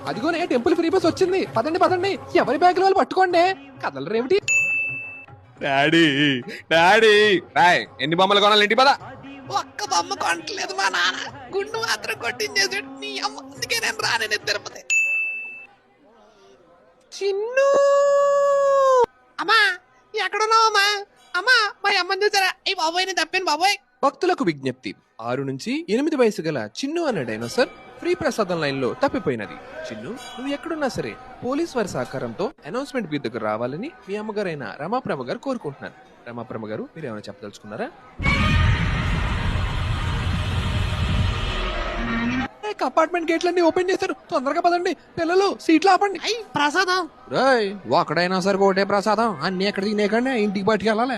అదిగోనే temple free bus వచ్చింది. పదండి పదండి, ఎవరి బ్యాగులు వాళ్ళు పట్టుకోండి. కదలరేమిటి? డాడీ డాడీ రాయ్ ఎన్ని బొమ్మలు కొనాలి ఇంటి పద. ఒక్క బొమ్మ కొనట్లేదు మా నాన్న, గుండు మాత్రం కొట్టించేసాడు. నీ అమ్మ, అందుకే నేను రాను తిరుపతి. చిన్ను అమ్మా ఎక్కడున్నావు అమ్మా? అమ్మా మా అమ్మని చూసారా? ఈ బాబోయ్ నేను తప్పాను బాబోయ్. భక్తులకు విజ్ఞప్తి, 6 నుంచి 8 వయసు గల చిన్ను అనే డైనోసర్ ఫ్రీ ప్రసాదం లైన్ లో తప్పిపోయినది. చిన్ను, నువ్వు ఎక్కడున్నా సరే పోలీస్ వారి సహకారంతో అనౌన్స్మెంట్ మీ దగ్గర రావాలని మీ అమ్మగారైన రమాప్రభ గారు కోరుకుంటున్నారు. రమాప్రభ గారు, మీరు ఏమైనా చెప్పదలుచుకున్నారా? అపార్ట్మెంట్ గేట్లన్నీ ఓపెన్ చేశారు, తొందరగా పదండి. పిల్లలు సీట్లు ఆపండి. అయ్యి ప్రసాదం. రాయ్ ఒకడైనా సరే ఒకటే ప్రసాదం, అన్ని ఎక్కడ తినేకండి, ఇంటికి పట్టుకెళ్ళాలి.